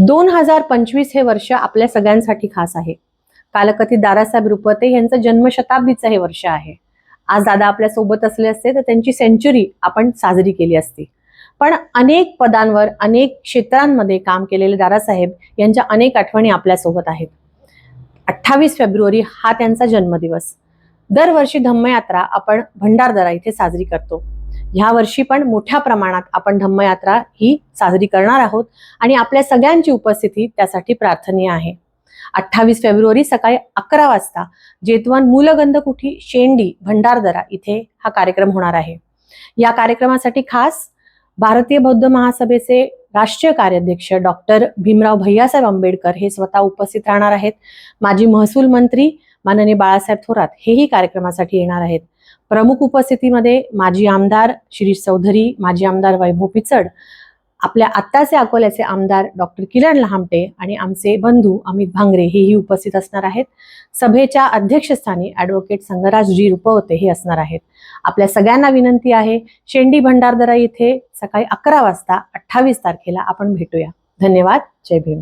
2025 हे वर्ष आपल्या सगळ्यांसाठी खास आहे. कालकथित दादासाहेब रुपवते यांचं जन्मशताब्दीचं हे वर्ष आहे. आज दादा आपल्या सोबत असले असते तर त्यांची सेंचुरी आपण साजरी केली असती. पण अनेक पदांवर अनेक क्षेत्रांमध्ये काम केलेले दादासाहेब यांच्या अनेक आठवणी आपल्या सोबत आहेत. 28 फेब्रुवारी हा त्यांचा जन्मदिवस. दरवर्षी धम्मयात्रा आपण भंडारदरा इथे साजरी करतो. ह्या वर्षी पण मोठ्या प्रमाणात आपण धम्मयात्रा ही साजरी करणार आहोत आणि आपल्या सगळ्यांची उपस्थिती त्यासाठी प्रार्थनीय आहे. 28 फेब्रुवारी सकाळी 11 वाजता जेतवन मूलगंधकुठी शेंडी भंडारदरा इथे हा कार्यक्रम होणार आहे. या कार्यक्रमासाठी खास भारतीय बौद्ध महासभेचे राष्ट्रीय कार्याध्यक्ष डॉक्टर भीमराव भैयासाहेब आंबेडकर हे स्वतः उपस्थित राहणार आहेत. माजी महसूल मंत्री माननीय बाळासाहेब थोरात हेही कार्यक्रमासाठी येणार आहेत. प्रमुख उपस्थितीमध्ये माजी आमदार शिरीष चौधरी, माजी आमदार वैभव पिचड, आपल्या आत्ताचे अकोल्याचे आमदार डॉक्टर किरण लहामटे आणि आमचे बंधू अमित भांगरे हेही उपस्थित असणार आहेत. सभेच्या अध्यक्षस्थानी ॲडव्होकेट संगराज जी रुपवते हे असणार आहेत. आपल्या सगळ्यांना विनंती आहे, शेंडी भंडारदरा येथे सकाळी 11 वाजता 28 तारखेला आपण भेटूया. धन्यवाद. जय भीम.